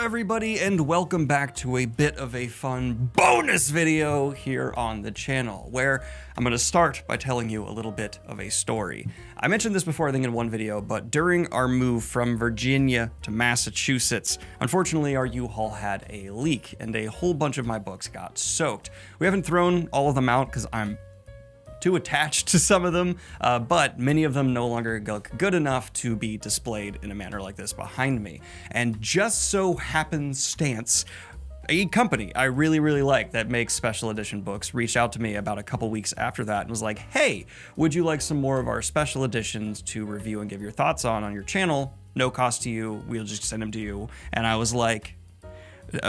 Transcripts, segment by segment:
everybody, and welcome back to a bit of a fun bonus video here on the channel, where I'm going to start by telling you a little bit of a story. I mentioned this before, I think in one video, but during our move from Virginia to Massachusetts, unfortunately our U-Haul had a leak and a whole bunch of my books got soaked. We haven't thrown all of them out because I'm too attached to some of them, but many of them no longer look good enough to be displayed in a manner like this behind me. And just so happenstance, a company I really like that makes special edition books reached out to me about a couple weeks after that and was like, hey, would you like some more of our special editions to review and give your thoughts on your channel? No cost to you, we'll just send them to you. And I was like,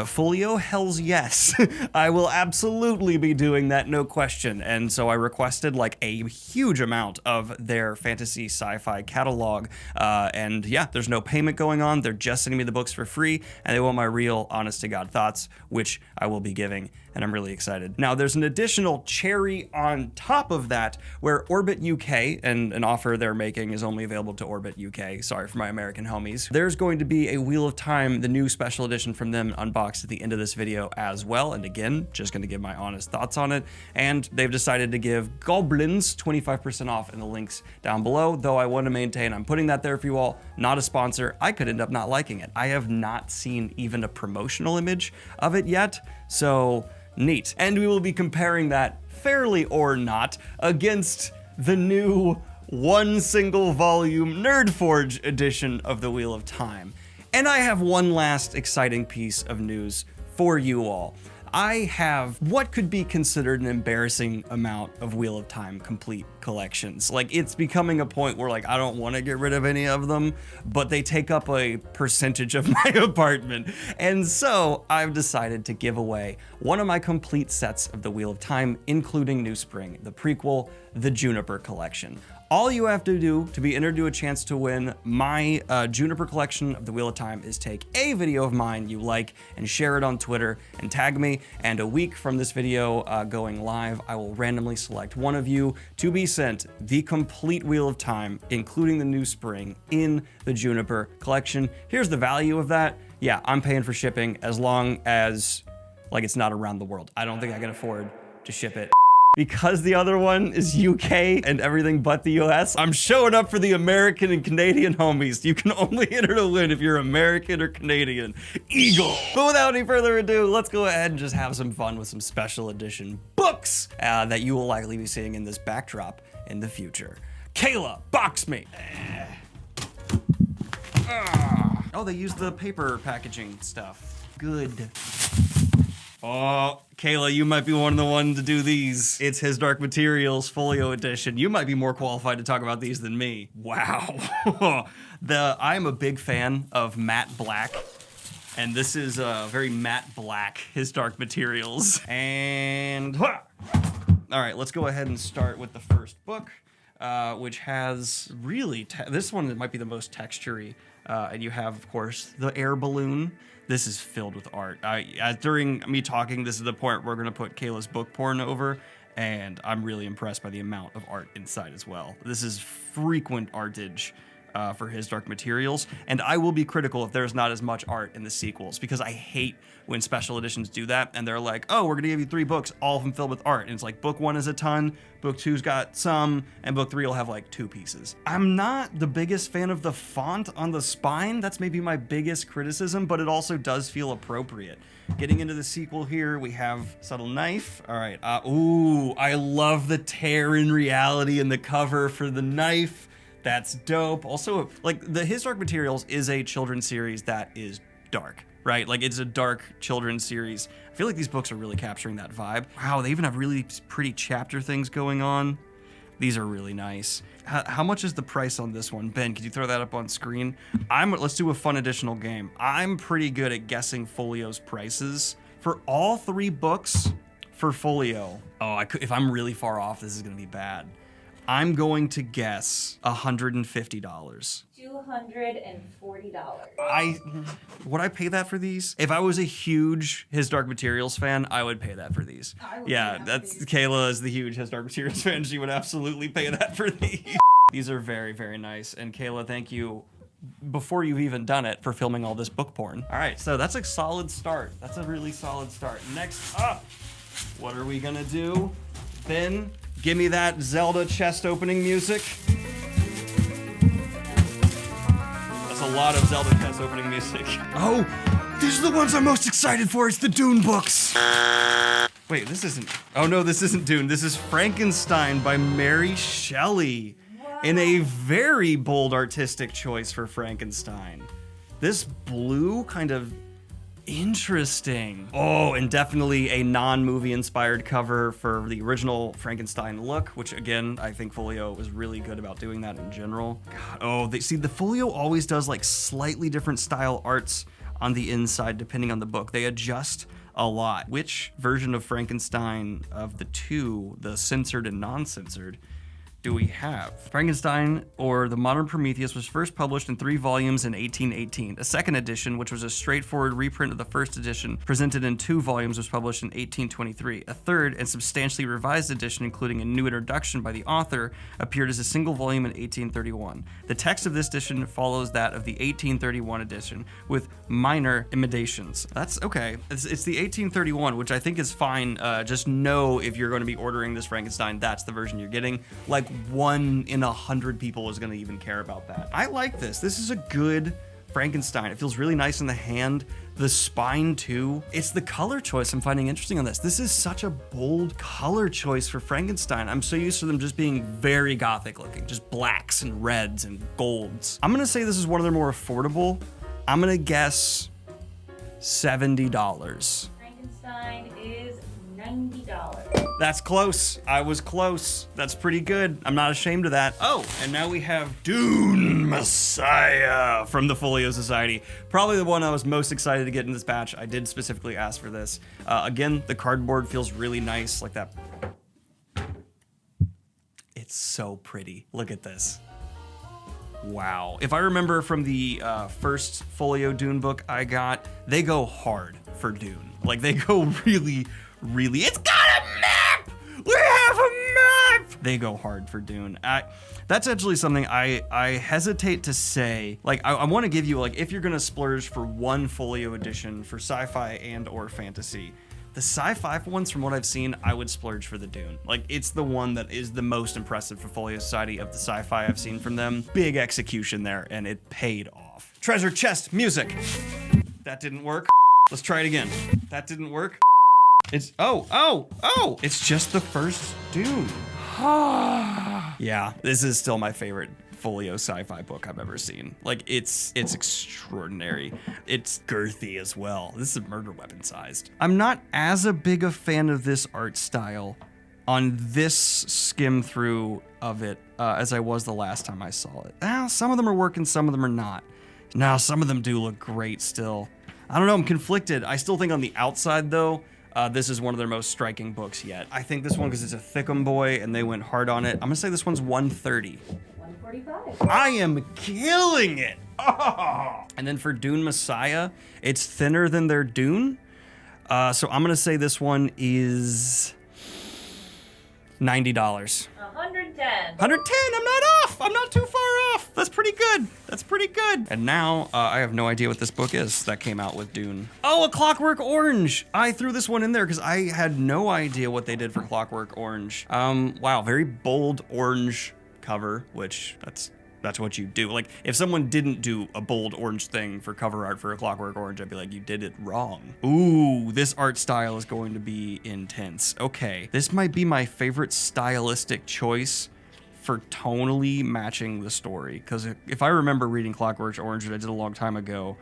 Folio? Hells yes. I will absolutely be doing that, no question. And so I requested like a huge amount of their fantasy sci-fi catalog. And yeah, there's no payment going on. They're just sending me the books for free, and they want my real honest to God thoughts, which I will be giving. And I'm really excited. Now, there's an additional cherry on top of that, where Orbit UK, and an offer they're making is only available to Orbit UK. Sorry for my American homies. There's going to be a Wheel of Time, the new special edition from them, unboxed at the end of this video as well. And again, just going to give my honest thoughts on it. And they've decided to give Goblins 25% off in the links down below, though I want to maintain I'm putting that there for you all. Not a sponsor. I could end up not liking it. I have not seen even a promotional image of it yet, so neat. And we will be comparing that, fairly or not, against the new one single volume Nerdforge edition of the Wheel of Time. And I have one last exciting piece of news for you all. I have what could be considered an embarrassing amount of Wheel of Time complete collections. Like, it's becoming a point where like I don't want to get rid of any of them, but they take up a percentage of my apartment. And so I've decided to give away one of my complete sets of the Wheel of Time, including New Spring, the prequel, the Juniper collection. All you have to do to be entered to a chance to win my Juniper collection of the Wheel of Time is take a video of mine you like and share it on Twitter and tag me. And a week from this video going live, I will randomly select one of you to be sent the complete Wheel of Time, including the New Spring, in the Juniper collection. Here's the value of that. Yeah, I'm paying for shipping as long as like it's not around the world. I don't think I can afford to ship it. Because the other one is UK and everything but the US, I'm showing up for the American and Canadian homies. You can only enter to win if you're American or Canadian. Eagle! But without any further ado, let's go ahead and just have some fun with some special edition books that you will likely be seeing in this backdrop in the future. Kayla, box me! Oh, they used the paper packaging stuff. Good. Oh, Kayla, you might be one of the ones to do these. It's His Dark Materials Folio Edition. You might be more qualified to talk about these than me. Wow. I'm a big fan of matte black, and this is a very matte black His Dark Materials. And all right, let's go ahead and start with the first book, which has really, this one might be the most textury. And you have, of course, the air balloon. This is filled with art. During me talking, this is the point where we're gonna put Kayla's book porn over, and I'm really impressed by the amount of art inside as well. This is frequent artage for His Dark Materials, and I will be critical if there's not as much art in the sequels, because I hate when special editions do that, and they're like, oh, we're gonna give you 3 books, all of them filled with art, and it's like, book 1 is a ton, book 2's got some, and book 3 will have like 2 pieces. I'm not the biggest fan of the font on the spine. That's maybe my biggest criticism, but it also does feel appropriate. Getting into the sequel here, we have Subtle Knife. All right, ooh, I love the tear in reality in the cover for the knife. That's dope. Also, like, the His Dark Materials is a children's series that is dark, right? Like, it's a dark children's series. I feel like these books are really capturing that vibe. Wow, they even have really pretty chapter things going on. These are really nice. How much is the price on this one? Ben, could you throw that up on screen? Let's do a fun additional game. I'm pretty good at guessing Folio's prices. For all 3 books for Folio, if I'm really far off, this is gonna be bad. I'm going to guess $150. $240. Would I pay that for these? If I was a huge His Dark Materials fan, I would pay that for these. Yeah, that's Kayla is the huge His Dark Materials fan. She would absolutely pay that for these. These are very, very nice. And Kayla, thank you before you've even done it for filming all this book porn. All right, so that's a solid start. That's a really solid start. Next up, what are we gonna do? Ben, give me that Zelda chest opening music. That's a lot of Zelda chest opening music. Oh, these are the ones I'm most excited for. It's the Dune books. Wait, this isn't, oh no, this isn't Dune. This is Frankenstein by Mary Shelley. In a very bold artistic choice for Frankenstein. This blue kind of interesting. Oh, and definitely a non-movie inspired cover for the original Frankenstein look, which again, I think Folio was really good about doing that in general. God, oh, the Folio always does like slightly different style arts on the inside depending on the book. They adjust a lot. Which version of Frankenstein of the two, the censored and non-censored, do we have? Frankenstein, or The Modern Prometheus, was first published in 3 volumes in 1818. A second edition, which was a straightforward reprint of the first edition, presented in 2 volumes, was published in 1823. A third and substantially revised edition, including a new introduction by the author, appeared as a single volume in 1831. The text of this edition follows that of the 1831 edition, with minor emendations. That's okay. It's the 1831, which I think is fine. Just know if you're going to be ordering this Frankenstein, that's the version you're getting. Like 1 in 100 people is going to even care about that. I like this. This is a good Frankenstein. It feels really nice in the hand. The spine too. It's the color choice I'm finding interesting on this. This is such a bold color choice for Frankenstein. I'm so used to them just being very gothic looking, just blacks and reds and golds. I'm gonna say this is one of their more affordable. I'm gonna guess $70. Frankenstein is $90. That's close. I was close. That's pretty good. I'm not ashamed of that. Oh, and now we have Dune Messiah from the Folio Society. Probably the one I was most excited to get in this batch. I did specifically ask for this. Again, the cardboard feels really nice, like that. It's so pretty. Look at this. Wow. If I remember from the first Folio Dune book I got, they go hard for Dune. Like they go really, it's got a map! We have a map! They go hard for Dune. That's actually something I hesitate to say. Like, I want to give you, like, if you're gonna splurge for one Folio edition for sci-fi and or fantasy, the sci-fi ones, from what I've seen, I would splurge for the Dune. Like, it's the one that is the most impressive for Folio Society of the sci-fi I've seen from them. Big execution there, and it paid off. Treasure chest music. That didn't work. Let's try it again. That didn't work. It's, oh, it's just the first Dune. Yeah, this is still my favorite Folio sci-fi book I've ever seen. Like, it's extraordinary. It's girthy as well. This is murder weapon sized. I'm not as a big a fan of this art style on this skim through of it as I was the last time I saw it. Some of them are working, some of them are not. Now, some of them do look great still. I don't know, I'm conflicted. I still think on the outside though, this is one of their most striking books yet. I think this one, because it's a thickum boy and they went hard on it, I'm gonna say this one's 130. 145. I am killing it. Oh. And then for Dune Messiah, it's thinner than their Dune. So I'm gonna say this one is $90. 110. 110, I'm not off. I'm not too far off. That's pretty good. That's pretty good. And now I have no idea what this book is that came out with Dune. Oh, A Clockwork Orange. I threw this one in there because I had no idea what they did for Clockwork Orange. Wow, very bold orange cover, which that's what you do. Like, if someone didn't do a bold orange thing for cover art for A Clockwork Orange, I'd be like, you did it wrong. Ooh, this art style is going to be intense. Okay, this might be my favorite stylistic choice for tonally matching the story. Because if I remember reading Clockwork Orange, that I did a long time ago,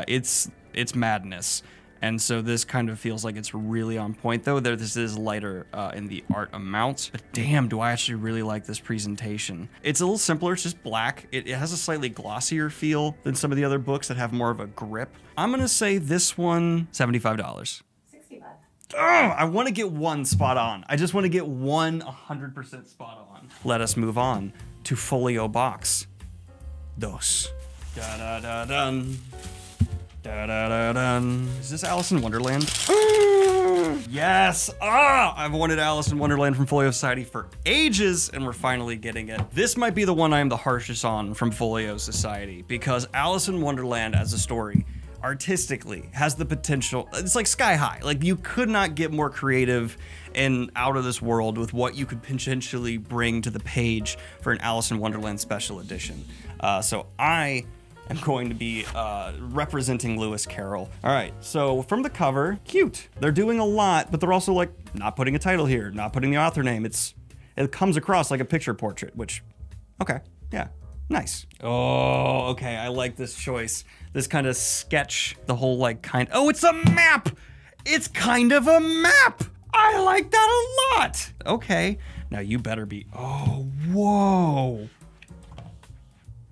it's madness. And so this kind of feels like it's really on point, though. This is lighter in the art amount. But damn, do I actually really like this presentation. It's a little simpler. It's just black. It has a slightly glossier feel than some of the other books that have more of a grip. I'm going to say this one, $75. 65. Oh, I want to get one spot on. I just want to get one 100% spot on. Let us move on to Folio Box Dos. Da-da-da-dun. Da-da-da-dun. Is this Alice in Wonderland? Yes! I've wanted Alice in Wonderland from Folio Society for ages, and we're finally getting it. This might be the one I am the harshest on from Folio Society, because Alice in Wonderland as a story, artistically, has the potential, it's like sky high. Like, you could not get more creative and out of this world with what you could potentially bring to the page for an Alice in Wonderland special edition. So I am going to be representing Lewis Carroll. All right, so from the cover, cute. They're doing a lot, but they're also like not putting a title here, not putting the author name. It comes across like a picture portrait, which, okay, yeah, nice. Oh, okay, I like this choice. This kind of sketch, the whole oh, it's a map! It's kind of a map! I like that a lot! Okay, now you better be, oh, whoa.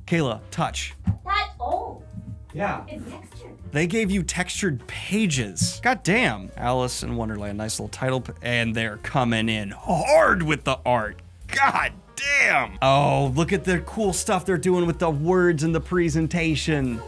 Kayla, touch. Oh. Yeah. It's textured. They gave you textured pages. God damn. Alice in Wonderland, nice little title, and they're coming in hard with the art. God damn. Oh, look at the cool stuff they're doing with the words in the presentation.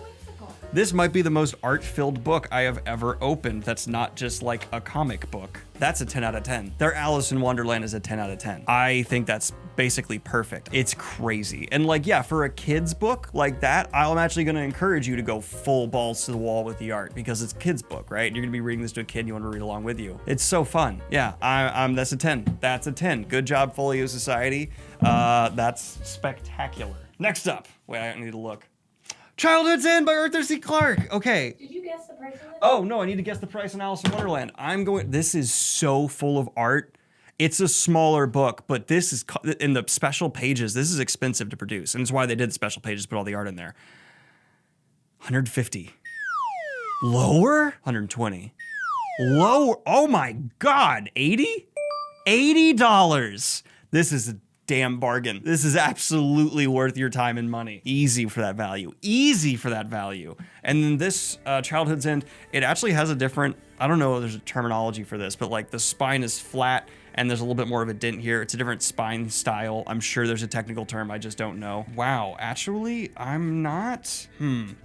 This might be the most art-filled book I have ever opened that's not just like a comic book. That's a 10 out of 10. Their Alice in Wonderland is a 10 out of 10. I think that's basically perfect. It's crazy. And like, yeah, for a kid's book like that, I'm actually gonna encourage you to go full balls to the wall with the art because it's a kid's book, right? You're gonna be reading this to a kid, you wanna read along with you. It's so fun. Yeah, that's a 10. That's a 10. Good job, Folio Society. That's spectacular. Next up, wait, I need to look. Childhood's End by Arthur C. Clarke. Okay. Did you guess the price of it? Oh, no, I need to guess the price on Alice in Wonderland. This is so full of art. It's a smaller book, but this is, in the special pages, this is expensive to produce. And it's why they did special pages, put all the art in there. 150. Lower? 120. Lower? Oh my God, 80? $80. This is a damn bargain. This is absolutely worth your time and money. Easy for that value. Easy for that value. And then this Childhood's End, it actually has a different, I don't know if there's a terminology for this, but like the spine is flat and there's a little bit more of a dent here. It's a different spine style. I'm sure there's a technical term, I just don't know. Wow, actually, I'm not,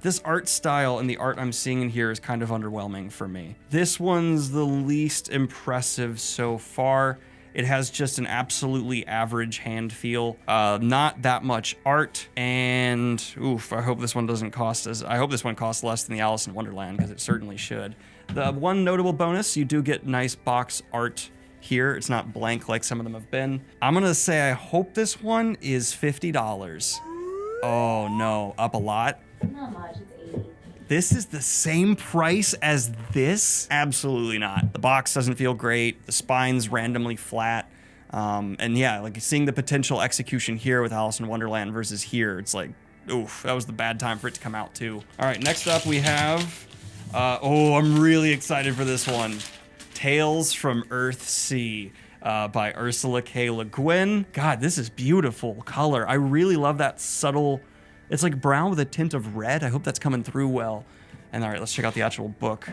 This art style and the art I'm seeing in here is kind of underwhelming for me. This one's the least impressive so far. It has just an absolutely average hand feel, not that much art, and oof, I hope this one doesn't cost I hope this one costs less than the Alice in Wonderland, because it certainly should. The one notable bonus, you do get nice box art here. It's not blank like some of them have been. I'm gonna say I hope this one is $50. Oh no, up a lot? Not much, it's 80. This is the same price as this? Absolutely not. The box doesn't feel great. The spine's randomly flat. And yeah, like seeing the potential execution here with Alice in Wonderland versus here, it's like, oof, that was the bad time for it to come out too. All right, next up we have, oh, I'm really excited for this one. Tales from Earthsea by Ursula K. Le Guin. God, this is beautiful color. I really love that subtle, it's like brown with a tint of red. I hope that's coming through well. And all right, let's check out the actual book.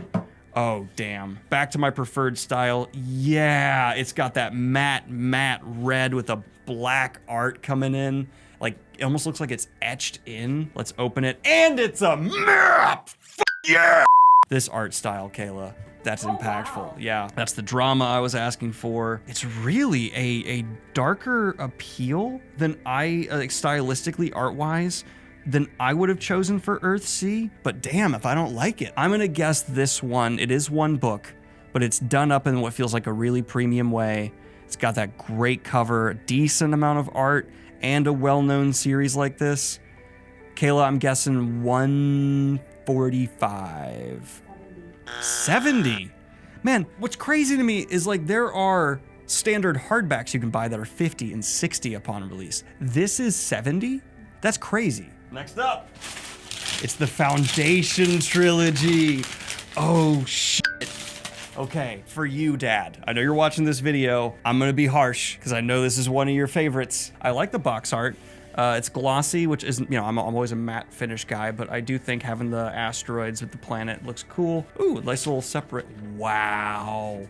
Oh, damn. Back to my preferred style. Yeah, it's got that matte red with a black art coming in. Like, it almost looks like it's etched in. Let's open it. And it's a map! Fuck yeah! This art style, Kayla. That's impactful. Wow. Yeah, that's the drama I was asking for. It's really a darker appeal than stylistically, art-wise, than I would have chosen for Earthsea. But damn, if I don't like it. I'm gonna guess this one. It is one book, but it's done up in what feels like a really premium way. It's got that great cover, a decent amount of art, and a well-known series like this. Kayla, I'm guessing 145. 70. Man, what's crazy to me is like there are standard hardbacks you can buy that are 50 and 60 upon release. This is 70? That's crazy. Next up, it's the Foundation trilogy. Oh shit. Okay, for you, Dad. I know you're watching this video. I'm gonna be harsh because I know this is one of your favorites. I like the box art. It's glossy, which isn't, you know, I'm always a matte finish guy, but I do think having the asteroids with the planet looks cool. Ooh, nice little separate. Wow.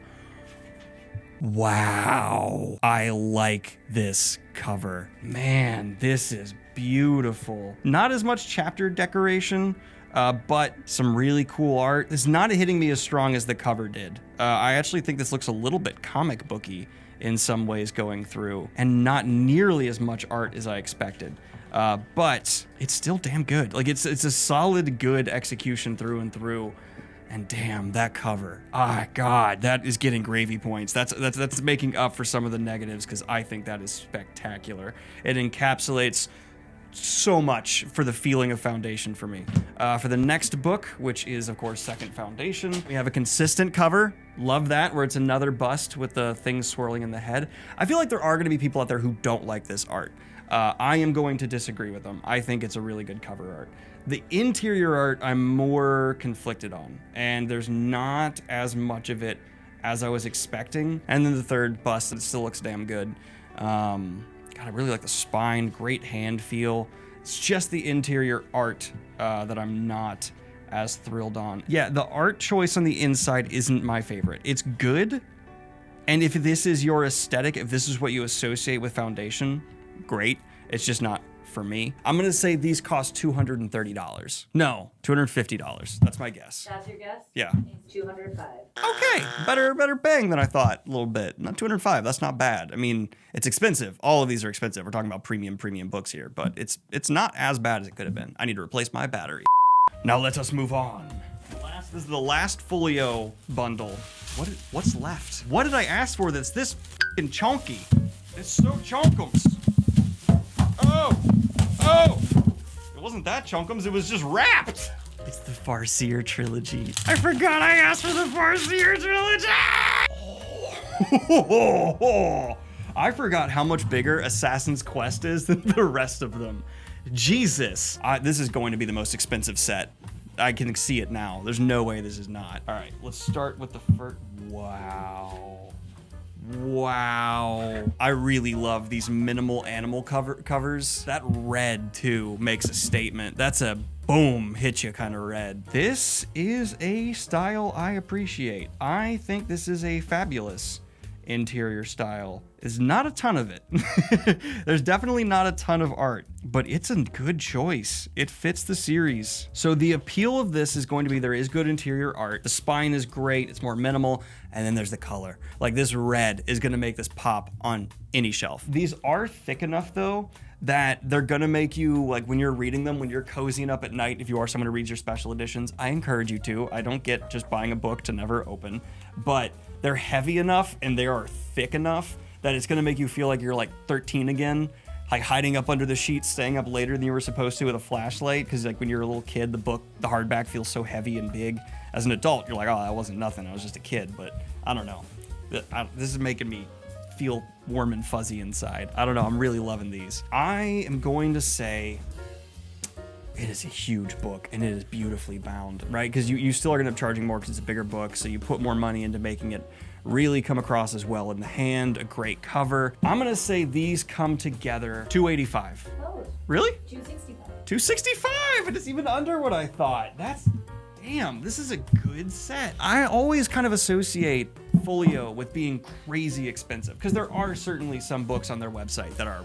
Wow. I like this cover. Man, this is beautiful. Not as much chapter decoration but some really cool art. It's not hitting me as strong as the cover did. I actually think this looks a little bit comic booky in some ways going through, and not nearly as much art as I expected. But it's still damn good. Like it's a solid, good execution through and through. And damn, that cover. Ah, God, that is getting gravy points. That's making up for some of the negatives because I think that is spectacular. It encapsulates so much for the feeling of Foundation for me. For the next book, which is of course Second Foundation, we have a consistent cover. Love that, where it's another bust with the things swirling in the head. I feel like there are gonna be people out there who don't like this art. I am going to disagree with them. I think it's a really good cover art. The interior art I'm more conflicted on, and there's not as much of it as I was expecting. And then the third bust, it still looks damn good. God, I really like the spine, great hand feel. It's just the interior art that I'm not as thrilled on. Yeah, the art choice on the inside isn't my favorite. It's good, and if this is your aesthetic, if this is what you associate with Foundation, great. It's just not for me. I'm gonna say these cost $230. No, $250. That's my guess. That's your guess? Yeah. It's 205. Okay, better bang than I thought a little bit. Not 205, that's not bad. I mean, it's expensive. All of these are expensive. We're talking about premium books here, but it's not as bad as it could have been. I need to replace my battery. Now let us move on. This is the last Folio bundle. What's left? What did I ask for that's this f***ing chunky? It's so chunkums. Oh! It wasn't that chunkums, it was just wrapped. It's the Farseer trilogy. I forgot I asked for the Farseer trilogy! Oh. I forgot how much bigger Assassin's Quest is than the rest of them. Jesus. This is going to be the most expensive set. I can see it now. There's no way this is not. All right, let's start with the first. Wow. I really love these minimal animal covers. That red too makes a statement. That's a boom, hit you kind of red. This is a style I appreciate. I think this is a fabulous interior style. There's not a ton of it. There's definitely not a ton of art, but it's a good choice. It fits the series. So the appeal of this is going to be there is good interior art. The spine is great. It's more minimal. And then there's the color. Like this red is going to make this pop on any shelf. These are thick enough though that they're gonna make you, like when you're reading them, when you're cozying up at night, if you are someone who reads your special editions, I encourage you to. I don't get just buying a book to never open, but they're heavy enough and they are thick enough that it's gonna make you feel like you're like 13 again, like hiding up under the sheets, staying up later than you were supposed to with a flashlight, because like when you're a little kid, the hardback feels so heavy and big. As an adult, you're like, oh, that wasn't nothing, I was just a kid, but I don't know. This is making me feel warm and fuzzy inside. I don't know, I'm really loving these. I am going to say it is a huge book and it is beautifully bound, right? Because you still are gonna end up charging more because it's a bigger book, so you put more money into making it really come across as well in the hand, a great cover. I'm gonna say these come together $285. Oh, Really? 265. $265, and it's even under what I thought. Damn, this is a good set. I always kind of associate Folio with being crazy expensive, because there are certainly some books on their website that are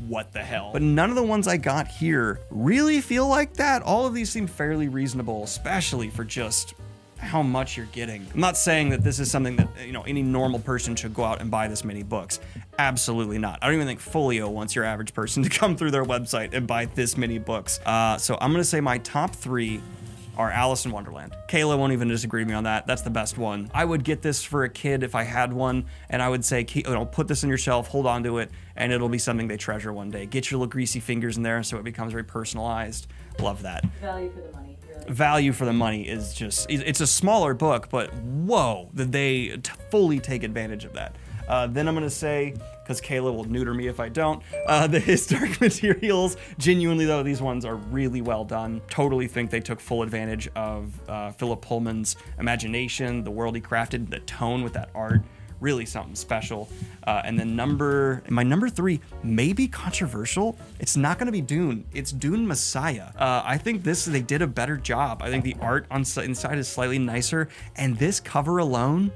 what the hell. But none of the ones I got here really feel like that. All of these seem fairly reasonable, especially for just how much you're getting. I'm not saying that this is something that, you know, any normal person should go out and buy this many books. Absolutely not. I don't even think Folio wants your average person to come through their website and buy this many books. So I'm gonna say my top three are Alice in Wonderland. Kayla won't even disagree with me on that. That's the best one. I would get this for a kid if I had one, and I would say, you know, put this on your shelf, hold on to it, and it'll be something they treasure one day. Get your little greasy fingers in there so it becomes very personalized. Love that. Value for the money, really. Value for the money is just, it's a smaller book, but whoa, that they fully take advantage of that. Then I'm gonna say, because Kayla will neuter me if I don't, the historic materials. Genuinely though, these ones are really well done. Totally think they took full advantage of Philip Pullman's imagination, the world he crafted, the tone with that art. Really something special. And then my number three may be controversial. It's not gonna be Dune. It's Dune Messiah. I think they did a better job. I think the art inside is slightly nicer, and this cover alone,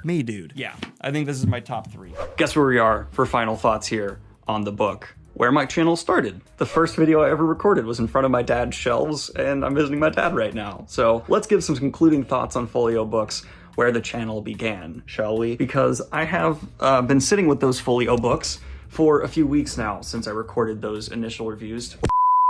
me, dude. Yeah, I think this is my top three. Guess where we are for final thoughts here on the book. where my channel started. The first video I ever recorded was in front of my dad's shelves, and I'm visiting my dad right now. So let's give some concluding thoughts on Folio books, where the channel began, shall we? Because I have been sitting with those Folio books for a few weeks now since I recorded those initial reviews.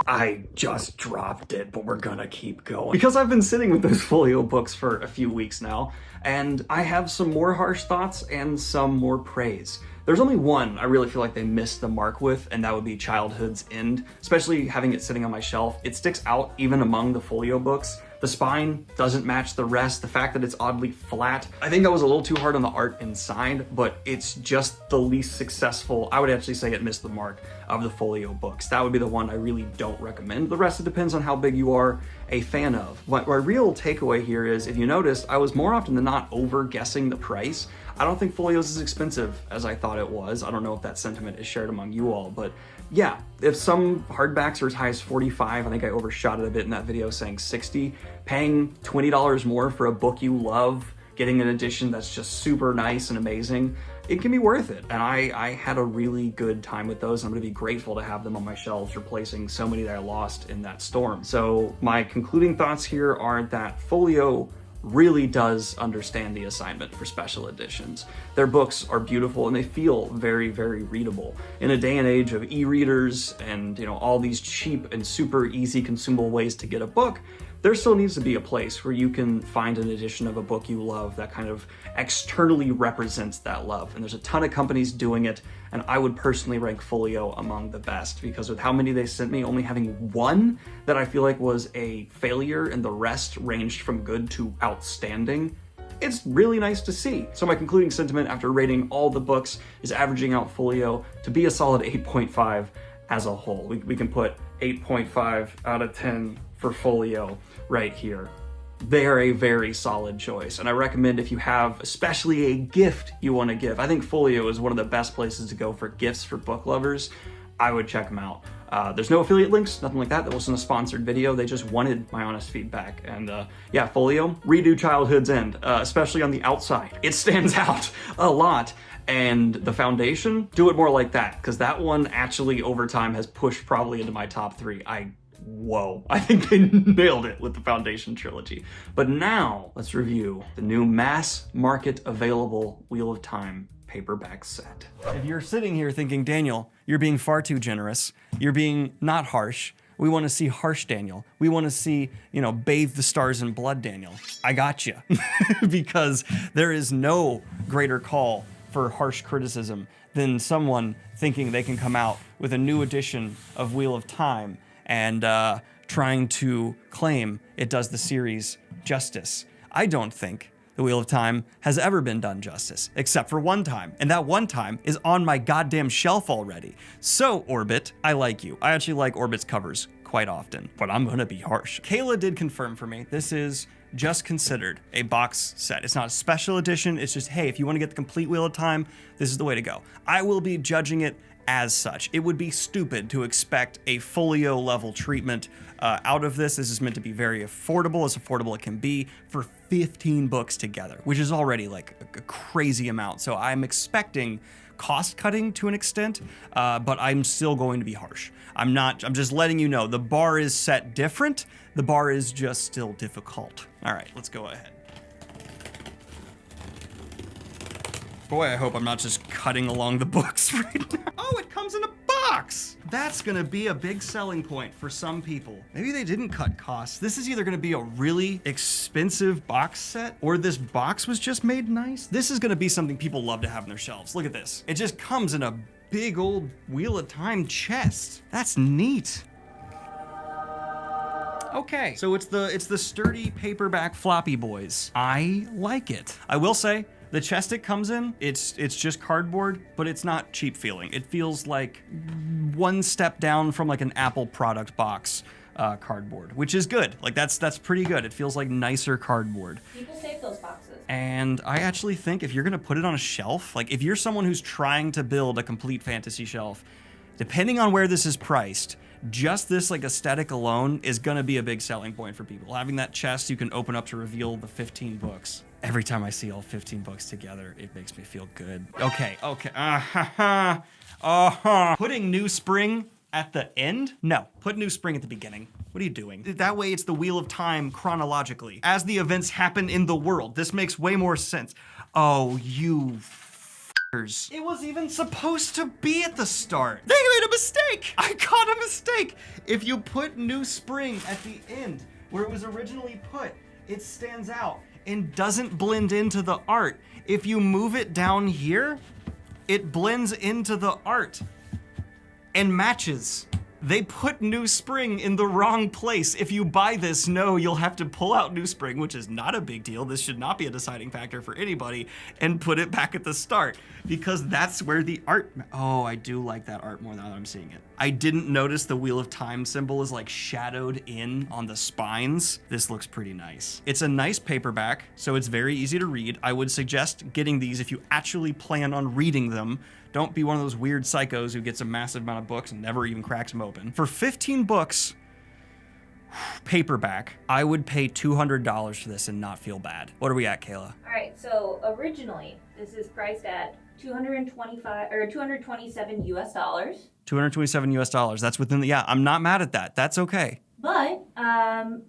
I just dropped it, but we're gonna keep going. Because I've been sitting with those Folio books for a few weeks now, and I have some more harsh thoughts and some more praise. There's only one I really feel like they missed the mark with, and that would be Childhood's End. Especially having it sitting on my shelf, it sticks out even among the Folio books. The spine doesn't match the rest, the fact that it's oddly flat. I think I was a little too hard on the art inside, but it's just the least successful. I would actually say it missed the mark of the Folio books. That would be the one I really don't recommend. The rest, it depends on how big you are a fan of. My real takeaway here is, if you noticed, I was more often than not over guessing the price. I don't think Folio's as expensive as I thought it was. I don't know if that sentiment is shared among you all, but yeah, if some hardbacks are as high as 45, I think I overshot it a bit in that video saying 60, paying $20 more for a book you love, getting an edition that's just super nice and amazing, it can be worth it. And I had a really good time with those. I'm gonna be grateful to have them on my shelves, replacing so many that I lost in that storm. So my concluding thoughts here are that Folio really does understand the assignment for special editions. Their books are beautiful and they feel very, very readable. In a day and age of e-readers and all these cheap and super easy consumable ways to get a book, there still needs to be a place where you can find an edition of a book you love that kind of externally represents that love. And there's a ton of companies doing it, and I would personally rank Folio among the best, because with how many they sent me, only having one that I feel like was a failure and the rest ranged from good to outstanding, it's really nice to see. So my concluding sentiment after rating all the books is averaging out Folio to be a solid 8.5 as a whole. We can put 8.5 out of 10 for Folio right here. They are a very solid choice, and I recommend, if you have especially a gift you want to give, I think Folio is one of the best places to go for gifts for book lovers. I would check them out. There's no affiliate links, nothing like that. That wasn't a sponsored video. They just wanted my honest feedback. And yeah, Folio, redo Childhood's End, especially on the outside. It stands out a lot. And the foundation, do it more like that, because that one actually over time has pushed probably into my top 3. Whoa, I think they nailed it with the Foundation trilogy. But now let's review the new mass market available Wheel of Time paperback set. If you're sitting here thinking, Daniel, you're being far too generous, you're being not harsh, we want to see harsh Daniel, we want to see, bathe the stars in blood Daniel, I got you. Because there is no greater call for harsh criticism than someone thinking they can come out with a new edition of Wheel of Time and trying to claim it does the series justice. I don't think the Wheel of Time has ever been done justice, except for one time, and that one time is on my goddamn shelf already. So, Orbit, I like you. I actually like Orbit's covers quite often, but I'm gonna be harsh. Kayla did confirm for me, this is just considered a box set. It's not a special edition, it's just, hey, if you wanna get the complete Wheel of Time, this is the way to go. I will be judging it as such. It would be stupid to expect a Folio level treatment out of this. This is meant to be very affordable, as affordable it can be, for 15 books together, which is already like a crazy amount. So I'm expecting cost cutting to an extent, but I'm still going to be harsh. I'm just letting you know, the bar is set different. The bar is just still difficult. All right, let's go ahead. Boy, I hope I'm not just cutting along the books right now. Oh, it comes in a box! That's gonna be a big selling point for some people. Maybe they didn't cut costs. This is either gonna be a really expensive box set, or this box was just made nice. This is gonna be something people love to have on their shelves. Look at this. It just comes in a big old Wheel of Time chest. That's neat. Okay, so it's the sturdy paperback floppy boys. I like it. I will say, the chest it comes in, it's just cardboard, but it's not cheap feeling. It feels like one step down from like an Apple product box cardboard, which is good. Like that's pretty good. It feels like nicer cardboard. People save those boxes. And I actually think if you're gonna put it on a shelf, like if you're someone who's trying to build a complete fantasy shelf, Depending on where this is priced, just this like aesthetic alone is gonna be a big selling point for people. Having that chest you can open up to reveal the 15 books. Every time I see all 15 books together, it makes me feel good. Okay. Putting New Spring at the end? No, put New Spring at the beginning. What are you doing? That way it's the Wheel of Time chronologically. As the events happen in the world. This makes way more sense. Oh, you f***ers. It was even supposed to be at the start. They made a mistake. I caught a mistake. If you put New Spring at the end, where it was originally put, it stands out and doesn't blend into the art. If you move it down here, it blends into the art and matches. They put New Spring in the wrong place. If you buy this, no, you'll have to pull out New Spring, which is not a big deal. This should not be a deciding factor for anybody, and put it back at the start because that's where the art, oh, I do like that art more now that I'm seeing it. I didn't notice the Wheel of Time symbol is like shadowed in on the spines. This looks pretty nice. It's a nice paperback, so it's very easy to read. I would suggest getting these if you actually plan on reading them. Don't be one of those weird psychos who gets a massive amount of books and never even cracks them open. For 15 books, paperback, I would pay $200 for this and not feel bad. What are we at, Kayla? All right, so originally this is priced at $227 US dollars. 227 US dollars. That's within the, yeah, I'm not mad at that. That's okay. But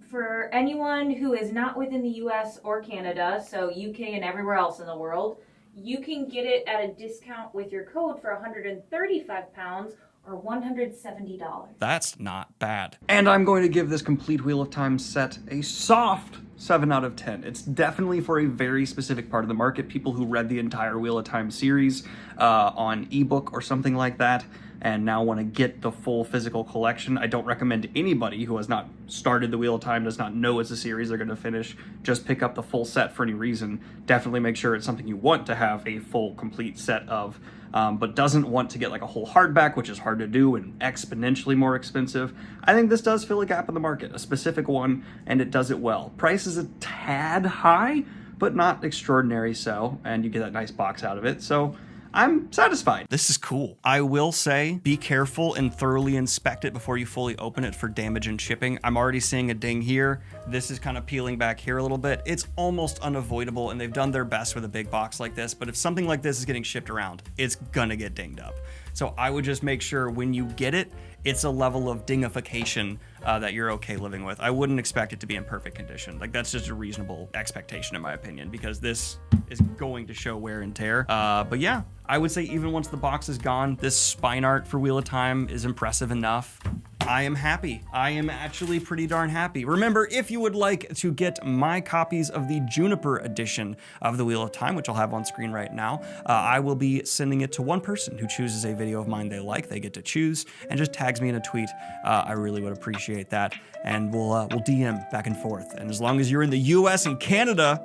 for anyone who is not within the US or Canada, so UK and everywhere else in the world, you can get it at a discount with your code for 135 pounds or $170. That's not bad. And I'm going to give this complete Wheel of Time set a soft 7 out of 10. It's definitely for a very specific part of the market, people who read the entire Wheel of Time series on ebook or something like that, and now want to get the full physical collection. I don't recommend anybody who has not started the Wheel of Time, does not know it's a series they're going to finish, just pick up the full set for any reason. Definitely make sure it's something you want to have a full, complete set of, but doesn't want to get like a whole hardback, which is hard to do and exponentially more expensive. I think this does fill a gap in the market, a specific one, and it does it well. Price is a tad high, but not extraordinary so, and you get that nice box out of it, so I'm satisfied. This is cool. I will say, be careful and thoroughly inspect it before you fully open it for damage and shipping. I'm already seeing a ding here. This is kind of peeling back here a little bit. It's almost unavoidable, and they've done their best with a big box like this, but if something like this is getting shipped around, it's gonna get dinged up. So I would just make sure when you get it, it's a level of dingification that you're okay living with. I wouldn't expect it to be in perfect condition. Like, that's just a reasonable expectation in my opinion, because this is going to show wear and tear. But yeah, I would say even once the box is gone, this spine art for Wheel of Time is impressive enough. I am happy. I am actually pretty darn happy. Remember, if you would like to get my copies of the Juniper edition of the Wheel of Time, which I'll have on screen right now, I will be sending it to one person who chooses a video of mine they like. They get to choose and just tags me in a tweet. I really would appreciate that. And we'll DM back and forth. And as long as you're in the US and Canada,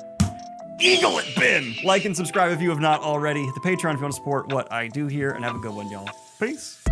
eagle it, Ben! Like and subscribe if you have not already. Hit the Patreon if you want to support what I do here, and have a good one, y'all. Peace.